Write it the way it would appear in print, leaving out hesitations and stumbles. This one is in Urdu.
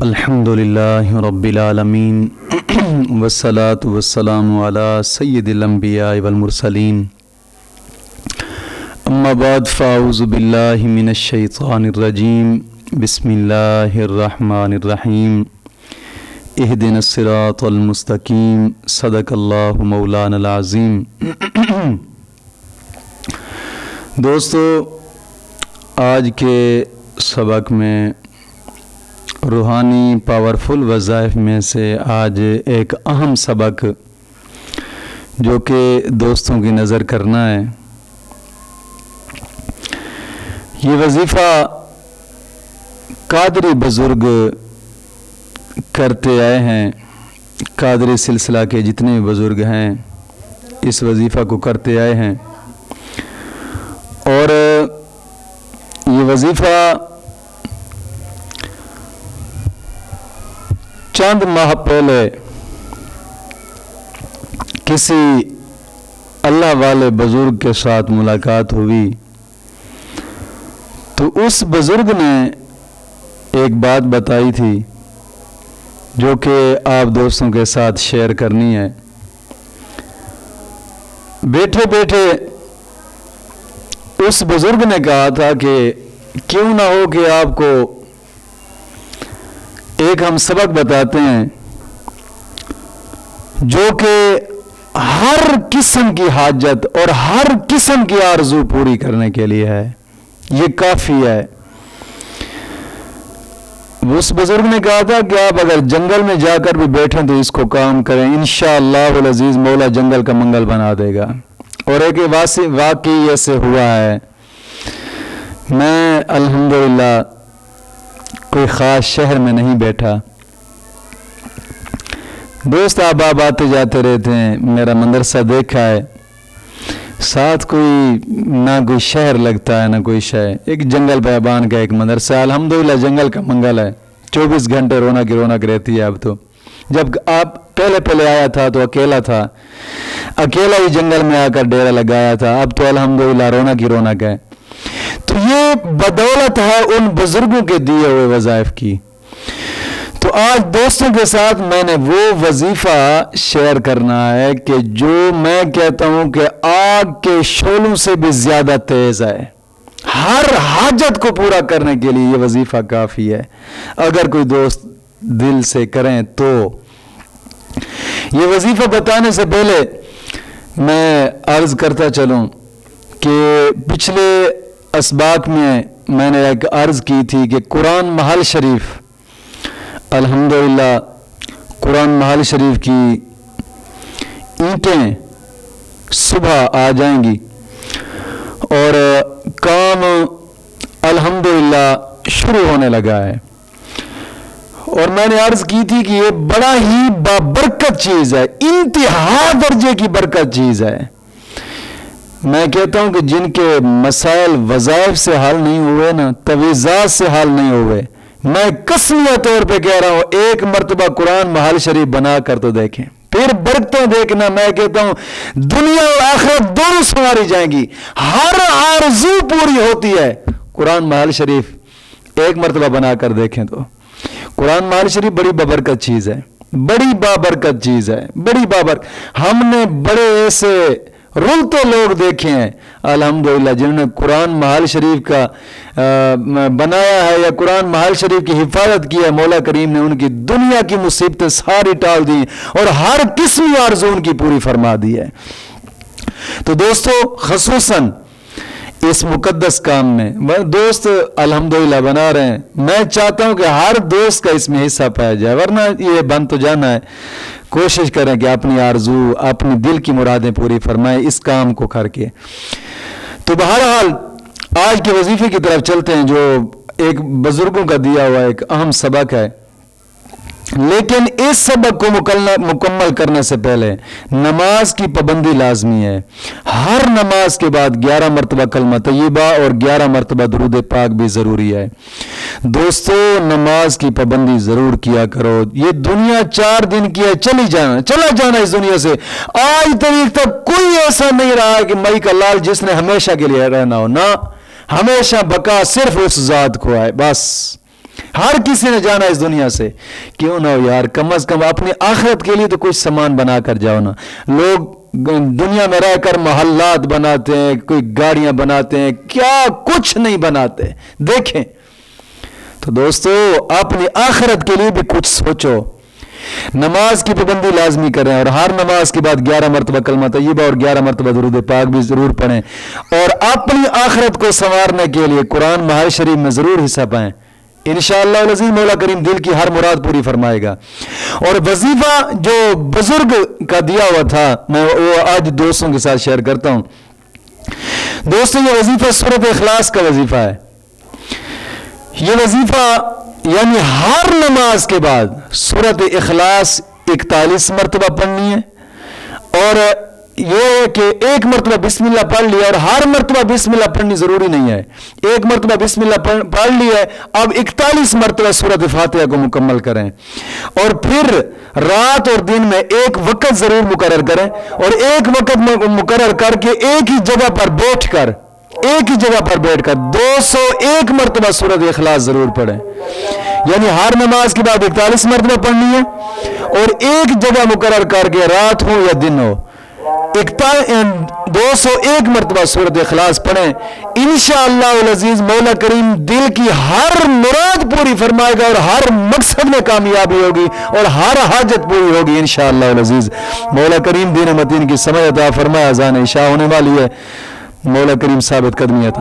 الحمد للہ رب العالمین والصلاة والسلام علی سید الانبیاء والمرسلین اما بعد فاعوذ باللہ من الشیطان الرجیم بسم اللہ الرحمن الرحیم اہدنا الصراط المستقیم صدق اللہ مولانا العظیم۔ دوستو، آج کے سبق میں روحانی پاورفل وظائف میں سے آج ایک اہم سبق جو کہ دوستوں کی نظر کرنا ہے، یہ وظیفہ قادری بزرگ کرتے آئے ہیں۔ قادری سلسلہ کے جتنے بھی بزرگ ہیں اس وظیفہ کو کرتے آئے ہیں، اور یہ وظیفہ چند ماہ پہلے کسی اللہ والے بزرگ کے ساتھ ملاقات ہوئی تو اس بزرگ نے ایک بات بتائی تھی جو کہ آپ دوستوں کے ساتھ شیئر کرنی ہے۔ بیٹھے بیٹھے اس بزرگ نے کہا تھا کہ کیوں نہ ہو کہ آپ کو ایک ہم سبق بتاتے ہیں جو کہ ہر قسم کی حاجت اور ہر قسم کی آرزو پوری کرنے کے لیے ہے، یہ کافی ہے۔ اس بزرگ نے کہا تھا کہ آپ اگر جنگل میں جا کر بھی بیٹھیں تو اس کو کام کریں، انشاءاللہ العزیز مولا جنگل کا منگل بنا دے گا۔ اور ایک واقعی ایسے ہوا ہے۔ میں الحمدللہ کوئی خاص شہر میں نہیں بیٹھا، دوست آپ آتے جاتے رہتے ہیں، میرا مدرسہ دیکھا ہے، ساتھ کوئی نہ کوئی شہر لگتا ہے نہ کوئی شہر، ایک جنگل بیابان کا ایک مدرسہ، الحمدللہ جنگل کا منگل ہے، 24 گھنٹے رونق رونق رہتی ہے۔ اب تو جب آپ پہلے آیا تھا تو اکیلا تھا، اکیلا ہی جنگل میں آ کر ڈیرا لگایا تھا، اب تو الحمدللہ رونق ہی رونق ہے۔ تو یہ بدولت ہے ان بزرگوں کے دیے ہوئے وظائف کی۔ تو آج دوستوں کے ساتھ میں نے وہ وظیفہ شیئر کرنا ہے کہ جو میں کہتا ہوں کہ آگ کے شعلوں سے بھی زیادہ تیز ہے، ہر حاجت کو پورا کرنے کے لیے یہ وظیفہ کافی ہے اگر کوئی دوست دل سے کریں تو۔ یہ وظیفہ بتانے سے پہلے میں عرض کرتا چلوں کہ پچھلے اسباق میں نے ایک عرض کی تھی کہ قرآن محل شریف، الحمدللہ قرآن محل شریف کی اینٹیں صبح آ جائیں گی اور کام الحمدللہ شروع ہونے لگا ہے۔ اور میں نے عرض کی تھی کہ یہ بڑا ہی بابرکت چیز ہے، انتہا درجے کی برکت چیز ہے۔ میں کہتا ہوں کہ جن کے مسائل وظائف سے حل نہیں ہوئے نا، تویزات سے حل نہیں ہوئے، میں قسمیہ طور پہ کہہ رہا ہوں ایک مرتبہ قرآن محل شریف بنا کر تو دیکھیں، پھر برکتیں دیکھنا۔ میں کہتا ہوں دنیا اور آخرت دونوں سنواری جائیں گی، ہر آرزو پوری ہوتی ہے۔ قرآن محل شریف ایک مرتبہ بنا کر دیکھیں تو قرآن محل شریف بڑی بابرکت چیز ہے، بڑی بابرکت چیز ہے، بڑی ہم نے بڑے ایسے رلتے لوگ دیکھے ہیں الحمدللہ جنہوں نے قرآن محل شریف کا بنایا ہے یا قرآن محل شریف کی حفاظت کی ہے، مولا کریم نے ان کی دنیا کی مصیبتیں ساری ٹال دی اور ہر قسمی آرزو ان کی پوری فرما دی ہے۔ تو دوستو، خصوصاً اس مقدس کام میں دوست الحمدللہ بنا رہے ہیں، میں چاہتا ہوں کہ ہر دوست کا اس میں حصہ پایا جائے، ورنہ یہ بند تو جانا ہے۔ کوشش کریں کہ اپنی آرزو، اپنی دل کی مرادیں پوری فرمائیں اس کام کو کر کے۔ تو بہرحال آج کے وظیفے کی طرف چلتے ہیں جو ایک بزرگوں کا دیا ہوا ایک اہم سبق ہے، لیکن اس سبق کو مکمل کرنے سے پہلے نماز کی پابندی لازمی ہے۔ ہر نماز کے بعد 11 مرتبہ کلمہ طیبہ اور 11 مرتبہ درود پاک بھی ضروری ہے۔ دوستو، نماز کی پابندی ضرور کیا کرو۔ یہ دنیا 4 دن کی ہے، چلا جانا اس دنیا سے۔ آج تاریخ تک کوئی ایسا نہیں رہا ہے کہ مئی کا لال جس نے ہمیشہ کے لیے رہنا ہو، نہ، ہمیشہ بقا صرف اس ذات کو ہے۔ بس ہر کسی نے جانا اس دنیا سے. کیوں نہ ہو یار, کم از کم اپنی آخرت کے لیے تو کچھ سامان بنا کر جاؤ نا. لوگ دنیا میں رہ کر محلات بناتے ہیں, کوئی گاڑیاں بناتے ہیں, کیا کچھ نہیں بناتے. دیکھیں تو دوستو, اپنی آخرت کے لیے بھی کچھ سوچو. نماز کی پابندی لازمی کریں, اور ہر نماز کے بعد 11 مرتبہ کلمہ طیبہ اور 11 مرتبہ درود پاک بھی ضرور پڑھیں. اور اپنی آخرت کو سنوارنے کے لیے قرآن ماہ شریف میں ضرور حصہ پائیں. انشاءاللہ العزیز مولا کریم دل کی ہر مراد پوری فرمائے گا. اور وظیفہ جو بزرگ کا دیا ہوا تھا, میں وہ آج دوستوں کے ساتھ شیئر کرتا ہوں. دوستوں, یہ وظیفہ سورۃ اخلاص کا وظیفہ ہے. یہ وظیفہ یعنی ہر نماز کے بعد سورۃ اخلاص 41 مرتبہ پڑھنی ہے. اور یہ ہے کہ ایک مرتبہ بسم اللہ پڑھ لیا, اور ہر مرتبہ بسم اللہ پڑھنی ضروری نہیں ہے. ایک مرتبہ بسم اللہ پڑھ لی ہے, اب 41 مرتبہ سورۃ فاتحہ کو مکمل کریں. اور پھر رات اور دن میں ایک وقت ضرور مقرر کریں, اور ایک وقت مقرر کر کے ایک ہی جگہ پر بیٹھ کر 201 مرتبہ سورۃ اخلاص ضرور پڑھیں. یعنی ہر نماز کے بعد 41 مرتبہ پڑھنی ہے, اور ایک جگہ مقرر کر کے رات ہو یا دن ہو 201 مرتبہ سورۃ اخلاص پڑھیں. انشاءاللہ العزیز مولا کریم دل کی ہر مراد پوری فرمائے گا, اور ہر مقصد میں کامیابی ہوگی, اور ہر حاجت پوری ہوگی انشاءاللہ العزیز. مولا کریم دین متین کی سمجھ عطا فرمائے. اذان عشاء ہونے والی ہے. مولا کریم ثابت قدمی عطا